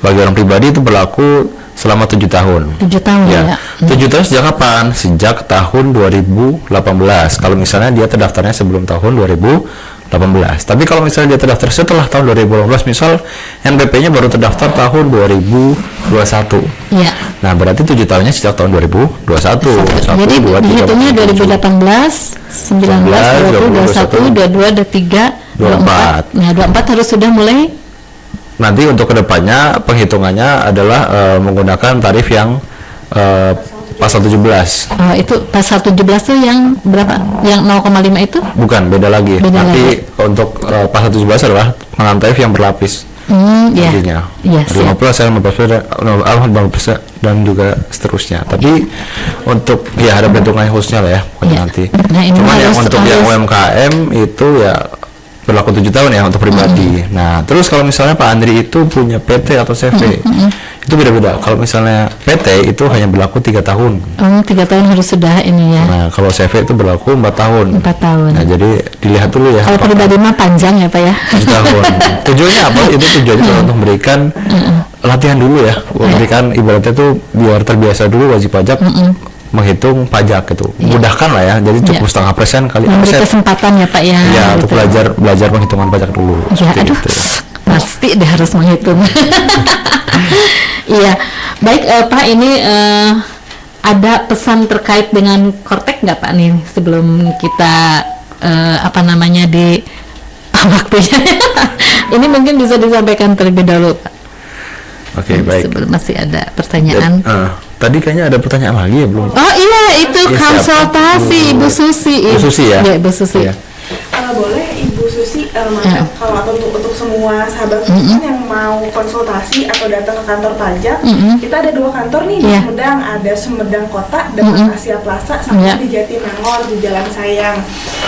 bagi orang pribadi itu berlaku selama 7 tahun. 7 tahun ya. 7 tahun sejak kapan? Sejak tahun 2018. Kalau misalnya dia terdaftarnya sebelum tahun 2018. Tapi kalau misalnya dia terdaftar setelah tahun 2018, misal NPP-nya baru terdaftar tahun 2021. Iya. Nah, berarti 7 tahunnya sejak tahun 2021. Jadi dihitungnya 2018, 19, 20, 21, 22, 23, 24. Nah, 24 harus sudah mulai. Nanti untuk kedepannya penghitungannya adalah menggunakan tarif yang pasal 17. Oh, itu pasal 17 tuh yang berapa? Yang 0,5 itu? Bukan, beda lagi. Tapi untuk pasal 17 adalah pengenaan tarif yang berlapis. Iya. Intinya. Iya, 50%, 50% dan juga seterusnya. Tapi untuk ya ada perhitungan khususnya lah ya pokoknya nanti. Nah, cuman yang untuk yang UMKM itu ya berlaku 7 tahun ya untuk pribadi. Nah, terus kalau misalnya Pak Andri itu punya PT atau CV, itu beda-beda. Kalau misalnya PT itu hanya berlaku 3 tahun. 3 tahun harus sudah ini ya. Nah, kalau CV itu berlaku 4 tahun. 4 tahun. Nah, jadi dilihat dulu ya. Kalau pribadi mah panjang ya Pak ya. 7 tahun. Tujuannya apa? Itu tujuannya untuk memberikan latihan dulu ya. Memberikan ibaratnya tuh biar terbiasa dulu wajib pajak menghitung pajak gitu. Mudahkan lah ya. Jadi cukup setengah persen kali memberi kesempatan ya Pak ya. Iya, untuk belajar penghitungan pajak dulu. Ya, aduh. Pasti dia harus menghitung. Iya. Baik Pak, ini ada pesan terkait dengan Kortek nggak Pak nih sebelum kita di waktunya? Ini mungkin bisa disampaikan terlebih dahulu Pak. Oke, baik. Sebelum masih ada pertanyaan. Tadi kayaknya ada pertanyaan lagi ya belum? Oh iya, itu konsultasi Ibu Susi. Ibu Susi ya? Iya, Ibu Susi. Ya. Boleh Ibu Susi, kalau atau untuk semua sahabat yang mau konsultasi atau datang ke kantor pajak, kita ada 2 kantor nih di Sumedang, ada Sumedang Kota, depan Asia Plaza, sama di Jatinangor di Jalan Sayang.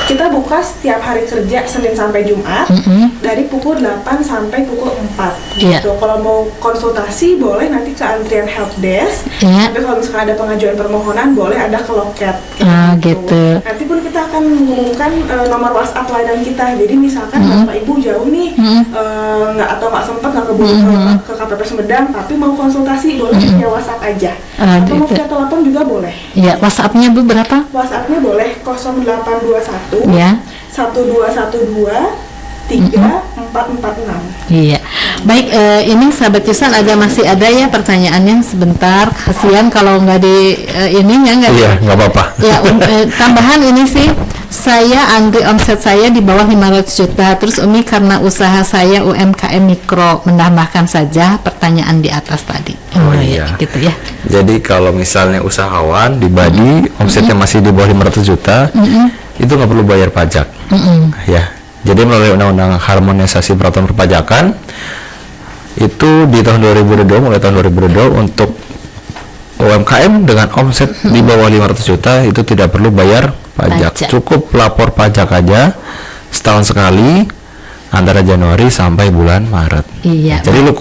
Kita buka setiap hari kerja Senin sampai Jumat dari pukul 8 sampai pukul 4 gitu. Kalau mau konsultasi boleh nanti ke antrian helpdesk. Tapi kalau misalkan ada pengajuan permohonan boleh ada ke loket gitu. Nanti pun kita akan mengumumkan nomor WhatsApp layanan kita. Jadi misalkan Bapak Ibu jauh nih nggak sempat keburu ke KPP Sumedang tapi mau konsultasi boleh via WhatsApp aja. Atau mau via telepon juga boleh. Iya, WhatsApp-nya Bu berapa? WhatsApp-nya boleh 0821 ya 1212 3446. Iya. Baik, ini sahabat Yusan masih ada ya pertanyaannya sebentar. Kasihan kalau nggak di ininya nggak. Iya, nggak apa-apa. Ya, tambahan ini sih. Saya Andri omset saya di bawah 500 juta. Terus Umi karena usaha saya UMKM mikro, menambahkan saja pertanyaan di atas tadi. Oh iya. Gitu ya. Jadi kalau misalnya usahawan di Badi omsetnya masih di bawah 500 juta, itu nggak perlu bayar pajak. Ya. Jadi melalui Undang-Undang Harmonisasi Peraturan Perpajakan itu di tahun 2022, mulai tahun 2022 untuk UMKM dengan omset di bawah 500 juta itu tidak perlu bayar pajak. Cukup lapor pajak aja setahun sekali antara Januari sampai bulan Maret. Iya. Jadi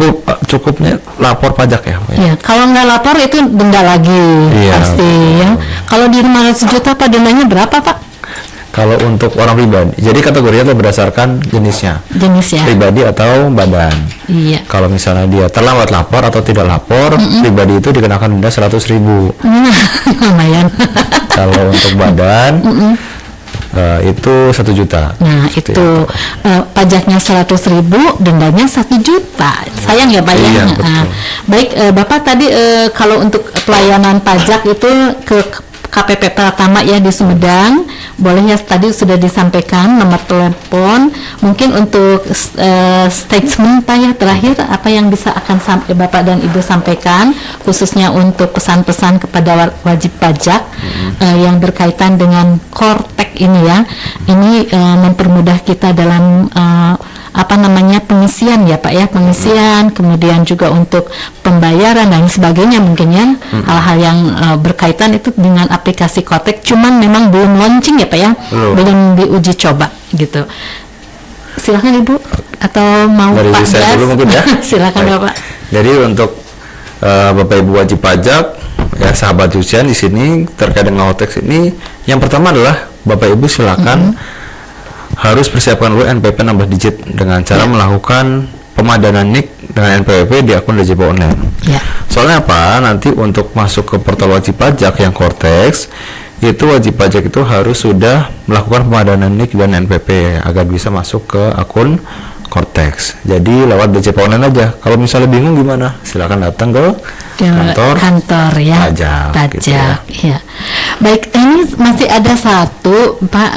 cukupnya lapor pajak ya. Iya, kalau nggak lapor itu denda lagi pasti ya. Kalau di 500 juta Pak dendanya berapa Pak? Kalau untuk orang pribadi, jadi kategorinya itu berdasarkan jenisnya. Pribadi atau badan. Iya. Kalau misalnya dia terlambat lapor atau tidak lapor, pribadi itu dikenakan denda 100.000. Lumayan. Kalau untuk badan itu 1 juta. Nah itu pajaknya 100.000, dendanya 1 juta. Sayang ya Pak ya. Iya, baik Bapak tadi kalau untuk pelayanan pajak itu ke KPP Pratama ya di Sumedang, boleh ya tadi sudah disampaikan nomor telepon. Mungkin untuk statement Pak ya terakhir apa yang bisa akan Bapak dan Ibu sampaikan khususnya untuk pesan-pesan kepada wajib pajak yang berkaitan dengan Kortek ini ya. Ini mempermudah kita dalam pengisian ya Pak ya, pengisian, kemudian juga untuk pembayaran dan sebagainya mungkin ya, hal-hal yang berkaitan itu dengan aplikasi Kortek, cuman memang belum launching ya Pak ya, belum diuji coba gitu. Silakan Ibu atau mau dari Pak saya dulu mungkin ya. Silakan Bapak. Jadi untuk Bapak Ibu wajib pajak ya sahabat Yusian di sini terkait dengan Kortek ini, yang pertama adalah Bapak Ibu silakan harus persiapkan dulu NPP nambah digit dengan cara melakukan pemadanan NIK dengan NPWP di akun DJP online. Ya. Soalnya apa? Nanti untuk masuk ke portal wajib pajak yang Cortex, itu wajib pajak itu harus sudah melakukan pemadanan NIK dan NPP agar bisa masuk ke akun Cortex. Jadi lewat DJP online aja. Kalau misalnya bingung gimana? Silakan datang ke kantor ya pajak gitu ya. Baik, ini masih ada satu Pak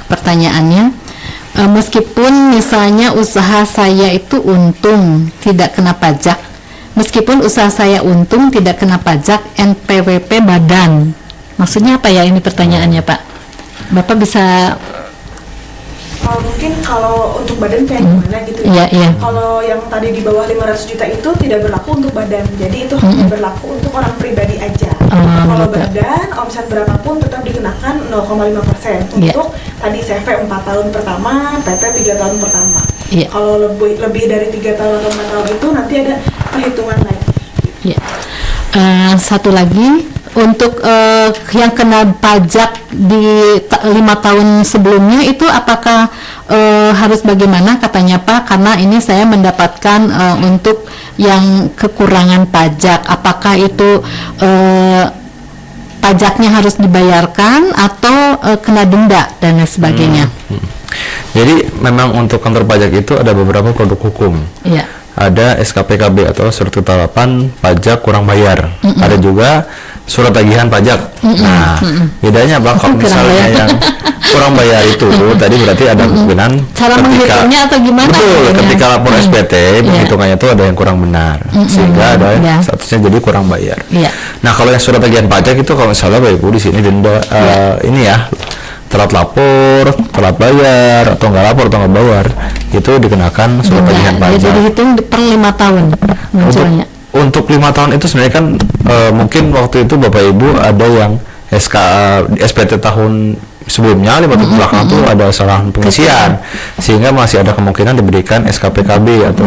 pertanyaannya. Meskipun misalnya usaha saya itu untung tidak kena pajak, meskipun usaha saya untung tidak kena pajak NPWP badan, maksudnya apa ya ini pertanyaannya Pak? Bapak bisa mungkin kalau untuk badan kayak gimana gitu ya. Iya. Kalau yang tadi di bawah 500 juta itu tidak berlaku untuk badan. Jadi itu hanya berlaku untuk orang pribadi aja. Kalau badan omset berapapun tetap dikenakan 0,5% untuk tadi CV 4 tahun pertama, PT 3 tahun pertama. Kalau lebih dari 3 tahun atau 4 tahun itu nanti ada perhitungan lain. Satu lagi untuk yang kena pajak di 5 tahun sebelumnya itu apakah harus bagaimana katanya Pak, karena ini saya mendapatkan untuk yang kekurangan pajak, apakah itu pajaknya harus dibayarkan atau kena denda dan lain sebagainya. Jadi memang untuk kantor pajak itu ada beberapa produk hukum. Ada SKPKB atau surat ketetapan pajak kurang bayar. Ada juga surat tagihan pajak. Nah, bedanya apa? Kalau misalnya yang kurang bayar itu tadi berarti ada kemungkinan cara menghitungnya atau gimana? Betul, ketika lapor SPT penghitungannya itu ada yang kurang benar, sehingga ada statusnya jadi kurang bayar. Nah, kalau yang surat tagihan pajak itu kalau misalnya Bapak Ibu di sini denda ini ya, telat lapor, telat bayar, atau nggak lapor atau nggak bayar, itu dikenakan surat tagihan pajak. Jadi dihitung per 5 tahun munculnya. Untuk 5 tahun itu sebenarnya kan mungkin waktu itu Bapak Ibu ada yang SPT tahun sebelumnya 5 tahun belakang itu ada kesalahan pengisian, sehingga masih ada kemungkinan diberikan SKPKB atau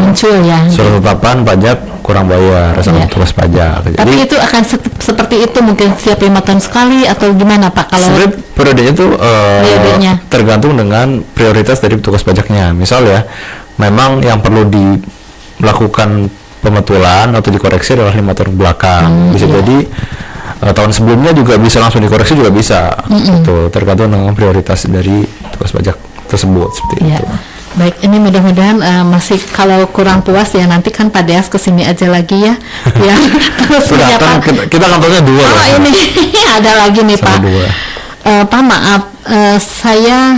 surat ketetapan pajak kurang bayar sama tugas pajak. Tapi jadi, itu akan seperti itu mungkin setiap 5 tahun sekali atau gimana Pak? Kalau sebenarnya periodenya itu tergantung dengan prioritas dari petugas pajaknya. Misal ya, memang yang perlu dilakukan pembetulan atau dikoreksi adalah 5 tahun belakang. Bisa jadi tahun sebelumnya juga bisa langsung dikoreksi juga bisa. Itu tergantung dengan prioritas dari petugas pajak tersebut seperti itu. Baik, ini mudah-mudahan masih kalau kurang puas ya nanti kan Pak Deas kesini aja lagi ya. Ya terus sudah kita kantornya 2. Oh ini ada lagi nih Pak. Pak maaf, saya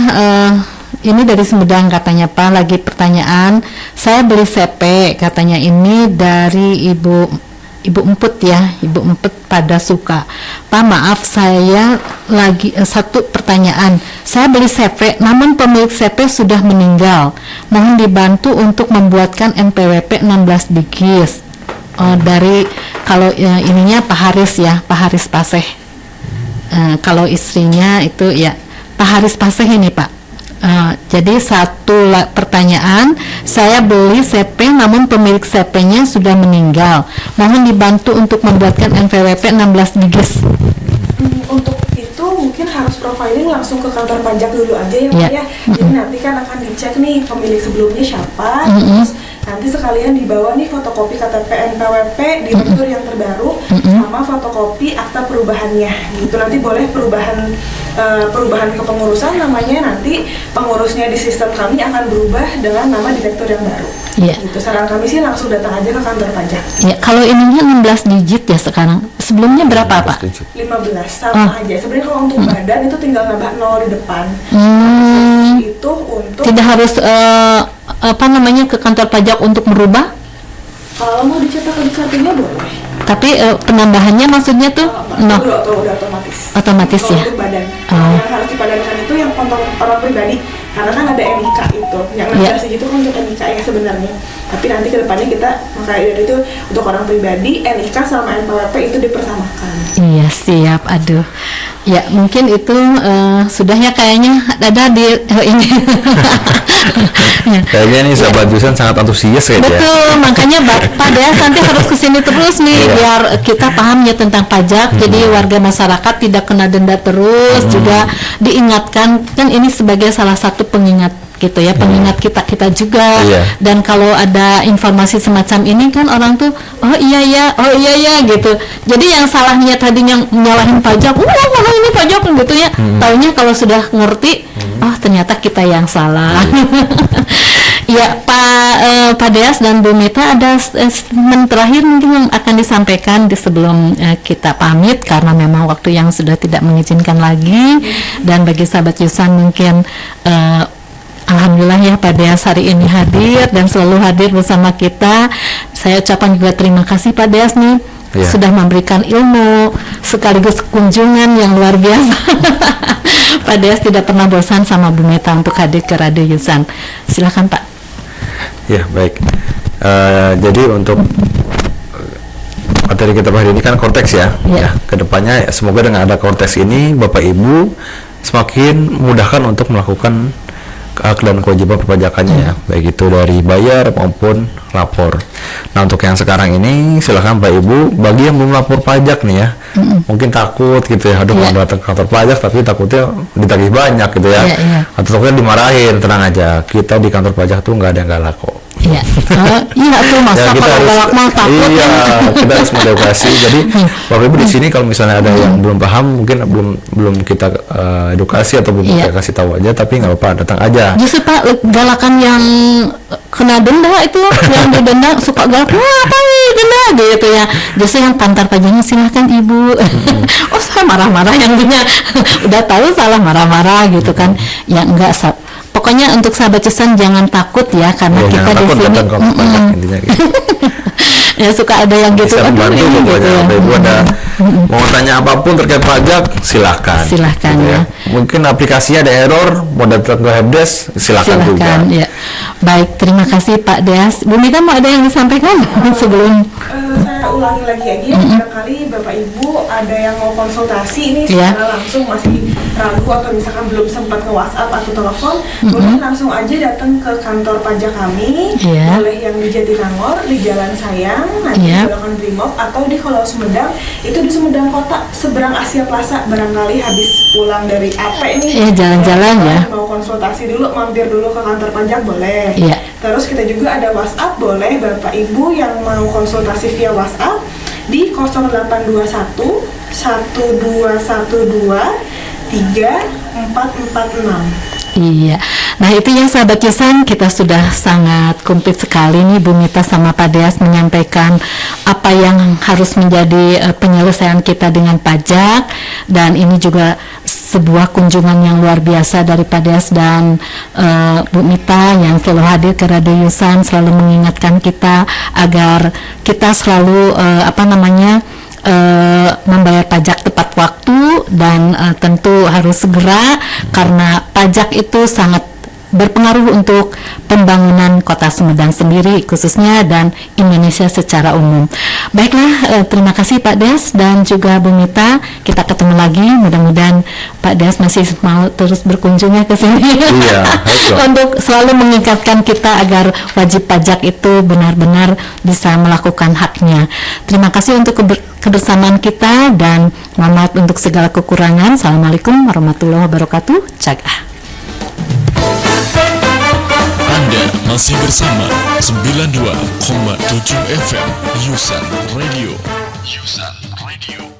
ini dari Sumedang katanya Pak, lagi pertanyaan. Saya beli CP katanya ini dari Ibu Emput ya, Ibu Emput pada suka. Pak maaf, saya lagi satu pertanyaan. Saya beli CP, namun pemilik CP sudah meninggal. Mohon dibantu untuk membuatkan NPWP 16 digit. Dari kalau ininya Pak Haris ya, Pak Haris Paseh. Kalau istrinya itu ya Pak Haris Paseh ini Pak. Jadi satu pertanyaan, saya beli CP namun pemilik CP-nya sudah meninggal. Mohon dibantu untuk membuatkan NPWP 16 digit. Untuk itu mungkin harus profiling langsung ke kantor pajak dulu aja ya. Jadi nanti kan akan dicek nih pemilik sebelumnya siapa, terus nanti sekalian dibawa nih fotokopi KTP NPWP direktur yang terbaru sama fotokopi akta perubahannya gitu. Nanti boleh perubahan kepengurusan namanya, nanti pengurusnya di sistem kami akan berubah dengan nama direktur yang baru. Gitu. Saran kami sih langsung datang aja ke kantor pajak. Kalau ininya 16 digit ya sekarang. Sebelumnya berapa Pak? 15 sama aja. Sebenarnya kalau untuk badan itu tinggal nambah 0 di depan. Itu untuk tidak harus ke kantor pajak untuk merubah? Kalau mau dicetak di kartunya boleh. Tapi penambahannya maksudnya tuh udah otomatis. Otomatis ya. Untuk badan. Yang harus dipadankan itu yang kontak orang pribadi, karena kan ada NIK itu. Yang 16 itu kan untuk NIK ya sebenarnya. Tapi nanti kedepannya kita makanya dari itu untuk orang pribadi NIK sama NPWP itu dipersamakan. Iya siap. Aduh. Ya mungkin itu sudah ya kayaknya ada di ini. Kayaknya nih sahabat Jusan sangat antusias ya. Betul, makanya Pak Deas nanti harus kesini terus nih biar kita paham ya tentang pajak. Jadi warga masyarakat tidak kena denda terus, juga diingatkan kan ini sebagai salah satu pengingat gitu ya, pengingat kita juga. Dan kalau ada informasi semacam ini kan orang tuh oh iya ya gitu. Jadi yang salahnya tadinya nyalahin pajak, mahal ini pajak gitu ya. Taunya kalau sudah ngerti, oh ternyata kita yang salah. Ya Pak Deas dan Bu Mita, ada statement terakhir mungkin yang akan disampaikan di sebelum kita pamit karena memang waktu yang sudah tidak mengizinkan lagi. Dan bagi sahabat Yusan mungkin alhamdulillah ya Pak Deas hari ini hadir dan selalu hadir bersama kita. Saya ucapkan juga terima kasih Pak Deas nih sudah memberikan ilmu sekaligus kunjungan yang luar biasa. Pak Deas tidak pernah bosan sama Bu Meta untuk hadir ke Radio Yusan. Silakan Pak. Ya baik. Jadi untuk materi kita hari ini kan Kortex ya. Kedepannya semoga dengan ada Kortex ini Bapak Ibu semakin mudahkan untuk melakukan hak dan kewajiban perpajakannya ya, baik itu dari bayar maupun lapor. Nah untuk yang sekarang ini silakan Pak Ibu, bagi yang belum lapor pajak nih ya, mungkin takut gitu ya, aduh mau datang ke kantor pajak tapi takutnya ditagih banyak gitu ya, atau takutnya dimarahin. Tenang aja, kita di kantor pajak tuh nggak ada yang galak kok. Iya, itu masa kita kalau galak mah takut. Iya, kita harus mengedukasi. Jadi Bapak Ibu di sini kalau misalnya ada yang belum paham, mungkin belum kita edukasi atau belum kita kasih tahu aja, tapi nggak apa-apa, datang aja. Justru Pak, galakan yang kena denda itu, yang didenda suka galak, wah apa nih denda gitu ya. Justru yang pantar pajaknya silahkan Ibu. Oh saya marah-marah yang punya, udah tahu salah marah-marah gitu kan. Ya enggak, pokoknya untuk sahabat Yusan jangan takut ya, karena kita di sini gitu. Ya suka ada yang gitu, membantu pokoknya ya. Ibu ada mau tanya apapun terkait pajak silahkan gitu ya. Mungkin aplikasinya ada error, mau datang ke helpdesk silahkan juga ya. Baik, terima kasih Pak Deas. Bu Mita mau ada yang disampaikan sebelum saya ulangi lagi aja, barangkali Bapak Ibu ada yang mau konsultasi ini secara langsung masih ragu atau misalkan belum sempat ke WhatsApp atau telepon, boleh langsung aja datang ke kantor pajak kami, boleh yang di Jatinangor di Jalan Sayang, nanti di belakang Brimob, atau di kalau Sumedang itu di Sumedang Kota seberang Asia Plaza. Barangkali habis pulang dari AP nih, jalan-jalan ya, mau konsultasi dulu, mampir dulu ke kantor pajak boleh. Terus kita juga ada WhatsApp, boleh Bapak Ibu yang mau konsultasi via WhatsApp di 0821 1212 3446. Iya, nah itu yang sahabat Yusan, kita sudah sangat komplit sekali nih Bu Mita sama Pak Deas menyampaikan apa yang harus menjadi penyelesaian kita dengan pajak. Dan ini juga sebuah kunjungan yang luar biasa dari Pak Deas dan Bu Mita yang selalu hadir ke Radio Yusan, selalu mengingatkan kita agar kita selalu membayar pajak tepat waktu dan tentu harus segera, karena pajak itu sangat berpengaruh untuk pembangunan Kota Sumedang sendiri khususnya dan Indonesia secara umum. Baiklah, terima kasih Pak Deas dan juga Bu Mita. Kita ketemu lagi, mudah-mudahan Pak Deas masih mau terus berkunjungnya ke sini untuk selalu mengingatkan kita agar wajib pajak itu benar-benar bisa melakukan haknya. Terima kasih untuk kebersamaan kita dan mohon maaf untuk segala kekurangan. Assalamualaikum warahmatullahi wabarakatuh. Cagah. Anda masih bersama 92,7 FM Yusan Radio. Yusan Radio.